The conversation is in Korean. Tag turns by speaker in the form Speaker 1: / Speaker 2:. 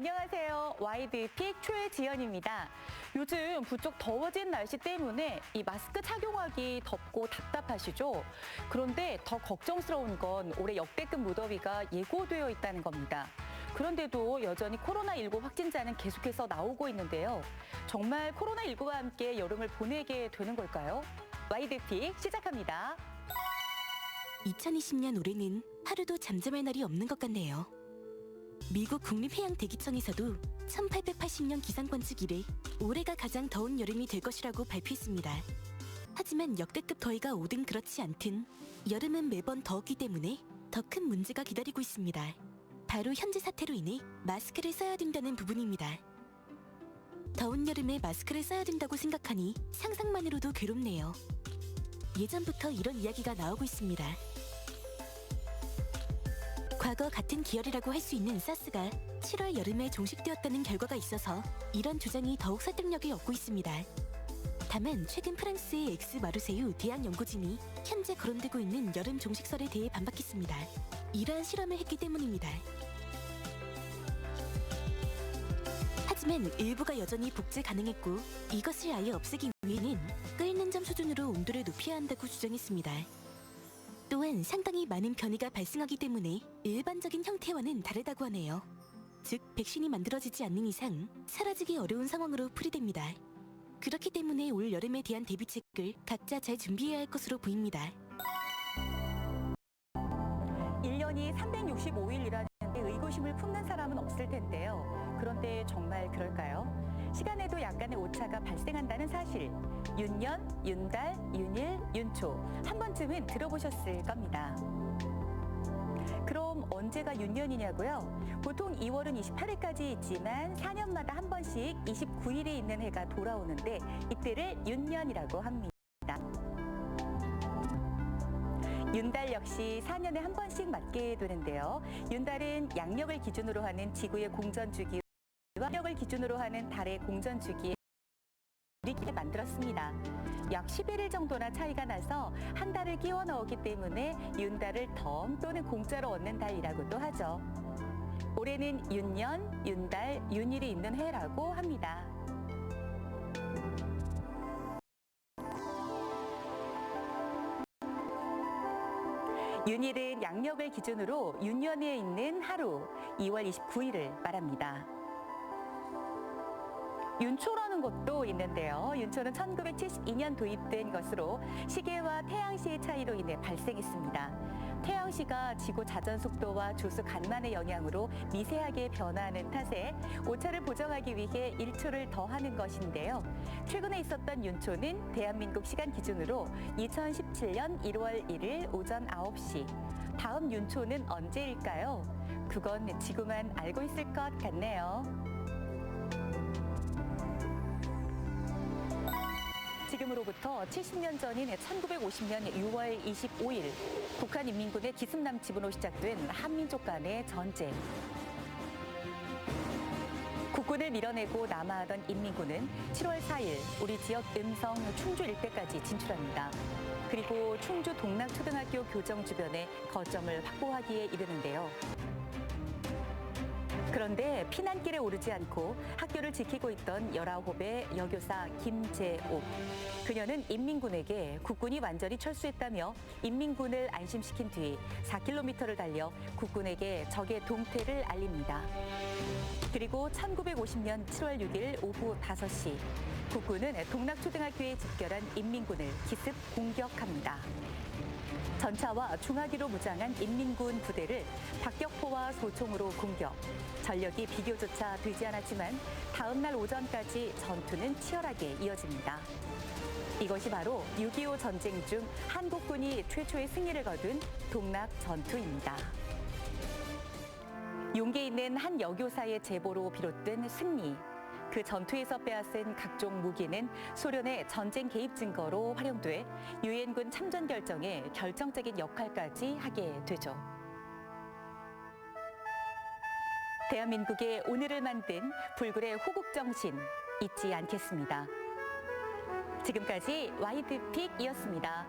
Speaker 1: 안녕하세요. 와이드픽 최지연입니다. 요즘 부쩍 더워진 날씨 때문에 이 마스크 착용하기 덥고 답답하시죠? 그런데 더 걱정스러운 건 올해 역대급 무더위가 예고되어 있다는 겁니다. 그런데도 여전히 코로나19 확진자는 계속해서 나오고 있는데요. 정말 코로나19와 함께 여름을 보내게 되는 걸까요? 와이드픽 시작합니다.
Speaker 2: 2020년 올해는 하루도 잠잠할 날이 없는 것 같네요. 미국 국립해양대기청에서도 1880년 기상관측 이래 올해가 가장 더운 여름이 될 것이라고 발표했습니다. 하지만 역대급 더위가 오든 그렇지 않든 여름은 매번 더웠기 때문에 더 큰 문제가 기다리고 있습니다. 바로 현재 사태로 인해 마스크를 써야 된다는 부분입니다. 더운 여름에 마스크를 써야 된다고 생각하니 상상만으로도 괴롭네요. 예전부터 이런 이야기가 나오고 있습니다. 과거 같은 기열이라고 할 수 있는 사스가 7월 여름에 종식되었다는 결과가 있어서 이런 주장이 더욱 설득력을 얻고 있습니다. 다만 최근 프랑스의 엑스 마르세유 대학 연구진이 현재 거론되고 있는 여름 종식설에 대해 반박했습니다. 이러한 실험을 했기 때문입니다. 하지만 일부가 여전히 복제 가능했고 이것을 아예 없애기 위해는 끓는 점 수준으로 온도를 높여야 한다고 주장했습니다. 또한 상당히 많은 변이가 발생하기 때문에 일반적인 형태와는 다르다고 하네요. 즉, 백신이 만들어지지 않는 이상 사라지기 어려운 상황으로 풀이됩니다. 그렇기 때문에 올 여름에 대한 대비책을 각자 잘 준비해야 할 것으로 보입니다.
Speaker 1: 1년이 365일이라는 데 의구심을 품는 사람은 없을 텐데요. 그런데 정말 그럴까요? 시간에도 약간의 오차가 발생한다는 사실. 윤년, 윤달, 윤일, 윤초 한 번쯤은 들어보셨을 겁니다. 그럼 언제가 윤년이냐고요? 보통 2월은 28일까지 있지만 4년마다 한 번씩 29일에 있는 해가 돌아오는데 이때를 윤년이라고 합니다. 윤달 역시 4년에 한 번씩 맞게 되는데요. 윤달은 양력을 기준으로 하는 지구의 공전 주기와 월력을 기준으로 하는 달의 공전 주기에 우리께 만들었습니다. 약 11일 정도나 차이가 나서 한 달을 끼워 넣었기 때문에 윤달을 덤 또는 공짜로 얻는 달이라고도 하죠. 올해는 윤년, 윤달, 윤일이 있는 해라고 합니다. 윤일은 양력을 기준으로 윤년에 있는 하루 2월 29일을 말합니다. 윤초라는 것도 있는데요. 윤초는 1972년 도입된 것으로 시계와 태양시의 차이로 인해 발생했습니다. 태양시가 지구 자전 속도와 주수 간만의 영향으로 미세하게 변화하는 탓에 오차를 보정하기 위해 1초를 더하는 것인데요. 최근에 있었던 윤초는 대한민국 시간 기준으로 2017년 1월 1일 오전 9시. 다음 윤초는 언제일까요? 그건 지구만 알고 있을 것 같네요. 지금으로부터 70년 전인 1950년 6월 25일 북한 인민군의 기습남침으로 시작된 한민족 간의 전쟁. 국군을 밀어내고 남하하던 인민군은 7월 4일 우리 지역 음성 충주 일대까지 진출합니다. 그리고 충주 동락초등학교 교정 주변에 거점을 확보하기에 이르는데요. 그런데 피난길에 오르지 않고 학교를 지키고 있던 19의 여교사 김재옥. 그녀는 인민군에게 국군이 완전히 철수했다며 인민군을 안심시킨 뒤 4km를 달려 국군에게 적의 동태를 알립니다. 그리고 1950년 7월 6일 오후 5시 국군은 동락초등학교에 집결한 인민군을 기습 공격합니다. 전차와 중화기로 무장한 인민군 부대를 박격포와 소총으로 공격. 전력이 비교조차 되지 않았지만 다음 날 오전까지 전투는 치열하게 이어집니다. 이것이 바로 6.25 전쟁 중 한국군이 최초의 승리를 거둔 동락 전투입니다. 용기 있는 한 여교사의 제보로 비롯된 승리. 그 전투에서 빼앗은 각종 무기는 소련의 전쟁 개입 증거로 활용돼 유엔군 참전 결정에 결정적인 역할까지 하게 되죠. 대한민국의 오늘을 만든 불굴의 호국정신 잊지 않겠습니다. 지금까지 와이드픽이었습니다.